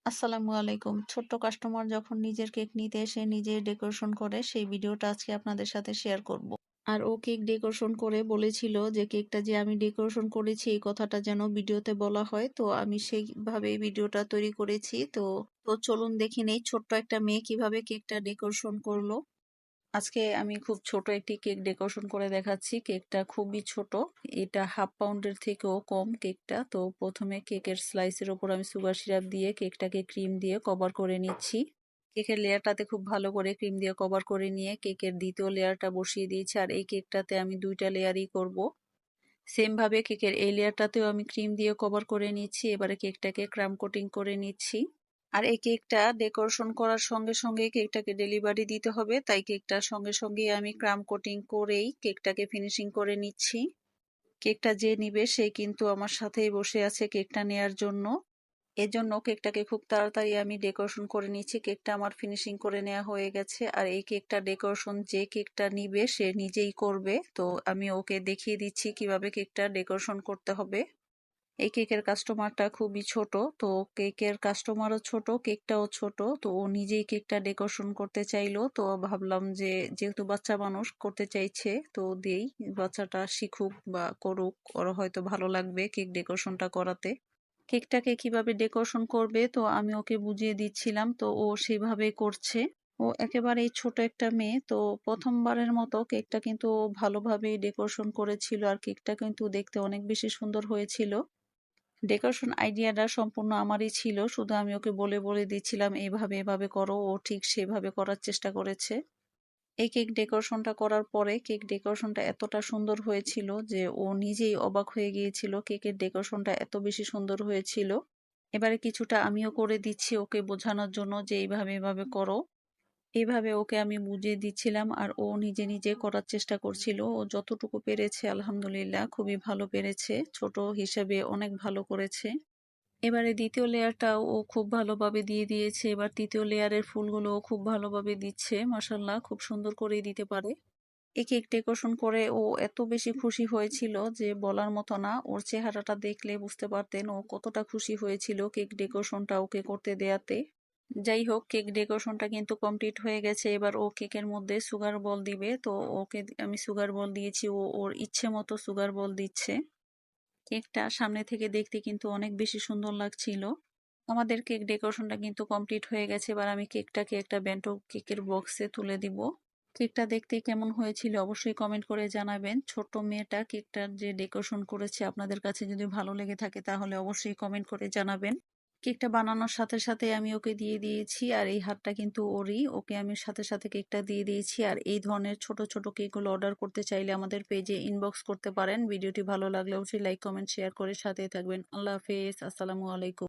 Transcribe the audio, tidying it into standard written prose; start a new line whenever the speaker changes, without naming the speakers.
আসসালামু আলাইকুম। ছোট্ট কাস্টমার যখন নিজের কেক নিতে এসে নিজে ডেকোরেশন করে সেই ভিডিওটা আজকে আপনাদের সাথে শেয়ার করব। আর ও কেক ডেকোরেশন করে বলেছিল যে কেকটা যে আমি ডেকোরেশন করেছি এই কথাটা যেন ভিডিওতে বলা হয়। তো আমি সেইভাবে ভিডিওটা তৈরি করেছি। তো চলুন দেখে নেই ছোট্ট একটা মেয়ে কিভাবে কেকটা ডেকোরেশন করলো। আজকে আমি খুব ছোট একটি কেক ডেকোরেশন করে দেখাচ্ছি। কেকটা খুবই ছোট। এটা হাফ পাউন্ডের থেকেও কম কেকটা। তো প্রথমে কেকের স্লাইসের ওপর আমি সুগার সিরাপ দিয়ে কেকটাকে ক্রিম দিয়ে কভার করে নিচ্ছি। কেকের লেয়ারটাতে খুব ভালো করে ক্রিম দিয়ে কভার করে নিয়ে কেকের দ্বিতীয় লেয়ারটা বসিয়ে দিয়েছি। আর এই কেকটাতে আমি 2টা লেয়ারই করব। সেম ভাবে কেকের এই লেয়ারটাতেও আমি ক্রিম দিয়ে কভার করে নিচ্ছি। এবারে কেকটাকে ক্রাম কোটিং করে নিচ্ছি। আর এই কেকটা ডেকোরেশন করার সঙ্গে সঙ্গে কেকটাকে ডেলিভারি দিতে হবে, তাই কেকটার সঙ্গে সঙ্গে আমি ক্রাম কোটিং করেই কেকটাকে ফিনিশিং করে নিচ্ছি। কেকটা যে নিবে সে কিন্তু আমার সাথেই বসে আছে কেকটা নেয়ার জন্য। এজন্য কেকটাকে খুব তাড়াতাড়ি আমি ডেকোরেশন করে নিচ্ছি। কেকটা আমার ফিনিশিং করে নেওয়া হয়ে গেছে। আর এই কেকটা ডেকোরেশন যে কেকটা নিবে সে নিজেই করবে। তো আমি ওকে দেখিয়ে দিচ্ছি কিভাবে কেকটা ডেকোরেশন করতে হবে। এই কেকের কাস্টমারটা খুবই ছোট। তো কেকের কাস্টমারও ছোট, কেকটাও ছোট। তো ও নিজেই কেকটা ডেকোরেশন করতে চাইলো। তো ভাবলাম যে যেহেতু বাচ্চা মানুষ করতে চাইছে তো দেই, বাচ্চাটা শিখুক বা করুক, ওর হয়তো ভালো লাগবে কেক ডেকোরেশনটা করাতে। কেকটাকে কিভাবে ডেকোরেশন করবে তো আমি ওকে বুঝিয়ে দিচ্ছিলাম, তো ও সেভাবেই করছে। ও একেবারেই ছোট একটা মেয়ে, তো প্রথমবারের মতো কেকটা কিন্তু ও ভালোভাবেই ডেকোরেশন করেছিল। আর কেকটা কিন্তু দেখতে অনেক বেশি সুন্দর হয়েছিল। ডেকোরেশন আইডিয়াটা সম্পূর্ণ আমারই ছিল, শুধু আমি ওকে বলে বলে দিচ্ছিলাম এভাবে এভাবে করো, ও ঠিক সেভাবে করার চেষ্টা করেছে। এই কেক ডেকোরেশনটা করার পরে কেক ডেকোরেশনটা এতটা সুন্দর হয়েছিল যে ও নিজেই অবাক হয়ে গিয়েছিল কেকের ডেকোরেশনটা এত বেশি সুন্দর হয়েছিল। এবারে কিছুটা আমিও করে দিচ্ছি ওকে বোঝানোর জন্য যে এইভাবে এভাবে করো। এভাবে ওকে আমি বুঝিয়ে দিচ্ছিলাম আর ও নিজে নিজে করার চেষ্টা করছিল। ও যতটুকু পেরেছে আলহামদুলিল্লাহ খুবই ভালো পেরেছে, ছোট হিসেবে অনেক ভালো করেছে। এবারে দ্বিতীয় লেয়ারটাও ও খুব ভালোভাবে দিয়ে দিয়েছে। এবার তৃতীয় লেয়ারের ফুলগুলোও খুব ভালোভাবে দিচ্ছে। মাশাআল্লাহ খুব সুন্দর করেই দিতে পারে। এই কেক ডেকোরেশন করে ও এত বেশি খুশি হয়েছিল যে বলার মতো না। ওর চেহারাটা দেখলে বুঝতে পারতেন ও কতটা খুশি হয়েছিল কেক ডেকোরেশনটা ওকে করতে দেয়াতে। যাই হোক, কেক ডেকোরেশনটা কিন্তু কমপ্লিট হয়ে গেছে। এবার ও কেকের মধ্যে সুগার বল দিবে। তো ওকে আমি সুগার বল দিয়েছি, ও ওর ইচ্ছে মতো সুগার বল দিচ্ছে। কেকটা সামনে থেকে দেখতে কিন্তু অনেক বেশি সুন্দর লাগছিল। আমাদের কেক ডেকোরেশনটা কিন্তু কমপ্লিট হয়ে গেছে। এবার আমি কেকটাকে একটা বেন্টো কেকের বক্সে তুলে দিব। কেকটা দেখতে কেমন হয়েছিল অবশ্যই কমেন্ট করে জানাবেন। ছোট্ট মেয়েটা কেকটার যে ডেকোরেশন করেছে আপনাদের কাছে যদি ভালো লেগে থাকে তাহলে অবশ্যই কমেন্ট করে জানাবেন। কেকটা বানানোর সাথে সাথে আমি ওকে দিয়ে দিয়েছি। আর এই হাতটা কিন্তু ওরই, ওকে আমি সাথে সাথে কেকটা দিয়ে দিয়েছি। আর এই ধরনের ছোট ছোট কেকগুলো অর্ডার করতে চাইলে আমাদের পেজে ইনবক্স করতে পারেন। ভিডিওটি ভালো লাগলে অবশ্যই লাইক কমেন্ট শেয়ার করে সাথেই থাকবেন। আল্লাহ হাফেজ, আসসালামু আলাইকুম।